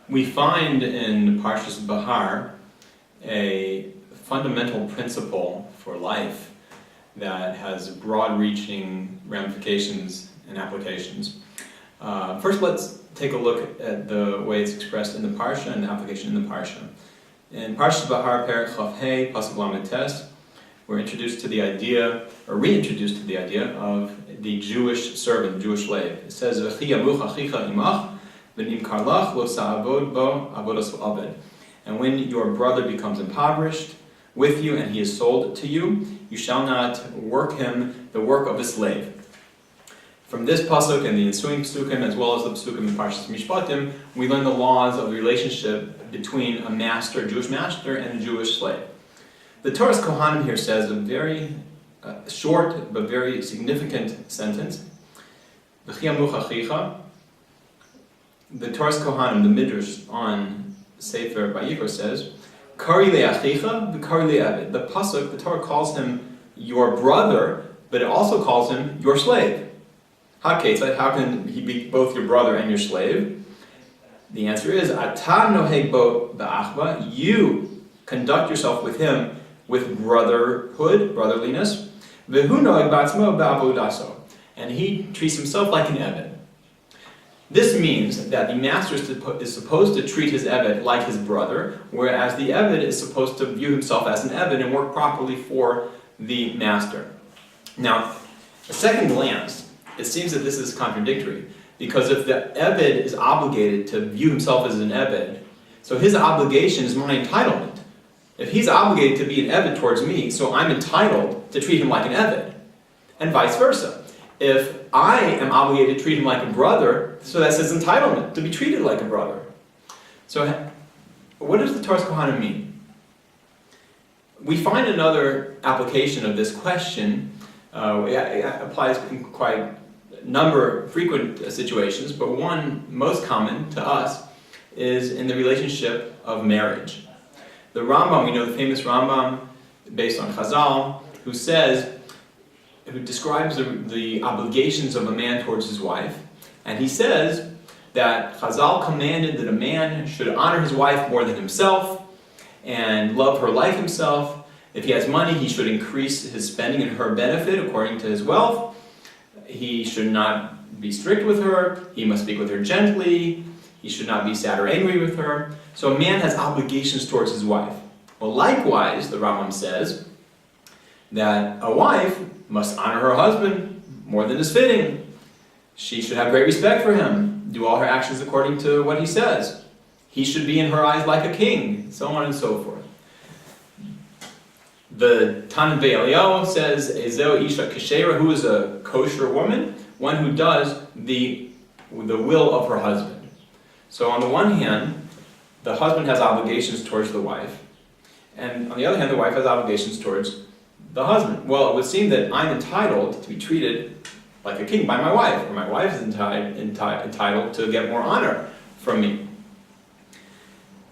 We find in Parashat Behar a fundamental principle for life that has broad-reaching ramifications and applications. First, let's take a look at the way it's expressed in the Parsha and the application in the Parsha. In Parashat Behar, Perek Chaf Hey, Pasuk Lamed Tes, we're introduced to the idea, or reintroduced to the idea of the Jewish servant, the Jewish slave. It says, "V'chi yamuch achicha imach, v'nimkar lach lo sa'avod bo avodas aved." And when your brother becomes impoverished with you and he is sold to you, you shall not work him the work of a slave. From this pasuk and the ensuing psukim, as well as the psukim in Parashat Mishpatim, we learn the laws of the relationship between a master, a Jewish master, and a Jewish slave. The Torah's Kohanim here says a very short but very significant sentence. V'chi yamuch achicha. The Torah's Kohanim, the Midrash on Sefer Vayikra says, "Kari le'achicha v'kari le'eved." The pasuk, the Torah calls him your brother, but it also calls him your slave. How can he be both your brother and your slave? The answer is, Ata noheg bo ba'achva. You conduct yourself with him with brotherhood, brotherliness. V'hu noheg ba'atzmo ba'avodaso. And he treats himself like an eved. This means that the master is supposed to treat his eved like his brother, whereas the eved is supposed to view himself as an eved and work properly for the master. Now, at second glance, it seems that this is contradictory, because if the eved is obligated to view himself as an eved, so his obligation is my entitlement. If he's obligated to be an eved towards me, so I'm entitled to treat him like an eved, and vice versa. If I am obligated to treat him like a brother, so that's his entitlement, to be treated like a brother. So what does the Torah's Kohanim mean? We find another application of this question. It applies in quite frequent situations, but one most common to us is in the relationship of marriage. The Rambam, we know the famous Rambam based on Chazal, who describes the obligations of a man towards his wife, and he says that Chazal commanded that a man should honor his wife more than himself and love her like himself. If he has money, he should increase his spending in her benefit according to his wealth. He should not be strict with her. He must speak with her gently. He should not be sad or angry with her. So a man has obligations towards his wife. Well, likewise, the Rambam says that a wife must honor her husband more than is fitting. She should have great respect for him, do all her actions according to what he says. He should be in her eyes like a king, so on and so forth. The Tan Ve'eliyahu says, Ezeo Isha Keshera, who is a kosher woman, one who does the will of her husband. So on the one hand, the husband has obligations towards the wife, and on the other hand, the wife has obligations towards the husband. Well, it would seem that I'm entitled to be treated like a king by my wife, or my wife is entitled to get more honor from me.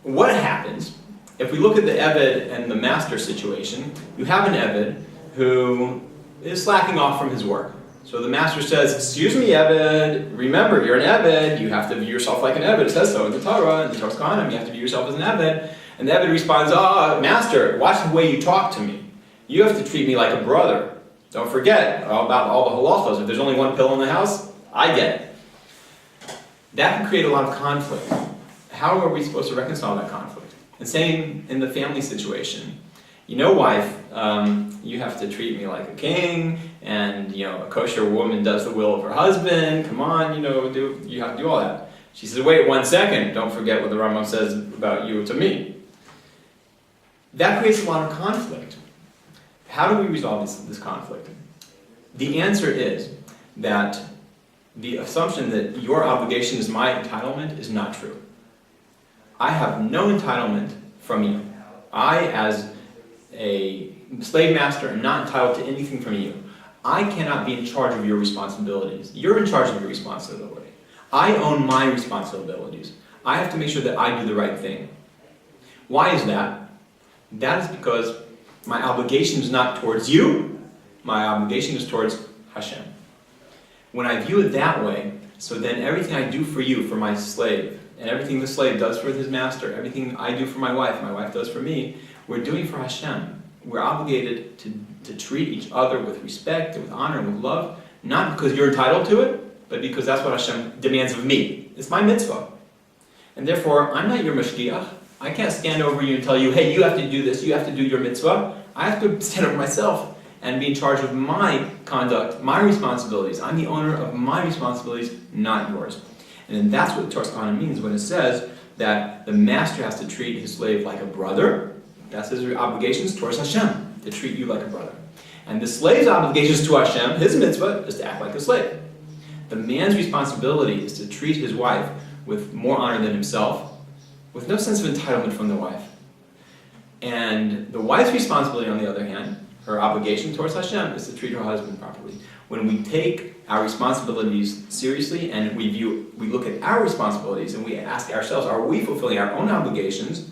What happens if we look at the eved and the master situation? You have an eved who is slacking off from his work. So the master says, "Excuse me, eved, remember, you're an eved, you have to view yourself like an eved." It says so in the Torah, in the Torah's Kohanim, you have to view yourself as an eved. And the eved responds, "Master, watch the way you talk to me. You have to treat me like a brother. Don't forget about all the halachos. If there's only one pill in the house, I get it." That can create a lot of conflict. How are we supposed to reconcile that conflict? And same in the family situation. Wife, you have to treat me like a king, and a kosher woman does the will of her husband. Come on, you have to do all that. She says, "Wait 1 second, don't forget what the Rambam says about you to me." That creates a lot of conflict. How do we resolve this conflict? The answer is that the assumption that your obligation is my entitlement is not true. I have no entitlement from you. I, as a slave master, am not entitled to anything from you. I cannot be in charge of your responsibilities. You're in charge of your responsibility. I own my responsibilities. I have to make sure that I do the right thing. Why is that? That is because my obligation is not towards you. My obligation is towards Hashem. When I view it that way, So then everything I do for you, for my slave, and everything the slave does for his master, everything I do for my wife does for me, we're doing for Hashem. We're obligated to treat each other with respect and with honor and with love, not because you're entitled to it, but because that's what Hashem demands of me. It's my mitzvah. And therefore, I'm not your mashgiach. I can't stand over you and tell you, hey, you have to do this, you have to do your mitzvah. I have to stand over myself and be in charge of my conduct, my responsibilities. I'm the owner of my responsibilities, not yours. And then that's what Torah Kahana means when it says that the master has to treat his slave like a brother. That's his obligations towards Hashem, to treat you like a brother. And the slave's obligations to Hashem, his mitzvah, is to act like a slave. The man's responsibility is to treat his wife with more honor than himself, with no sense of entitlement from the wife. And the wife's responsibility, on the other hand, her obligation towards Hashem, is to treat her husband properly. When we take our responsibilities seriously and we look at our responsibilities and we ask ourselves, are we fulfilling our own obligations,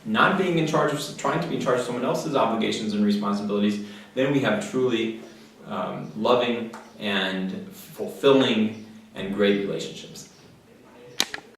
not being in charge of, trying to be in charge of someone else's obligations and responsibilities, then we have truly loving and fulfilling and great relationships.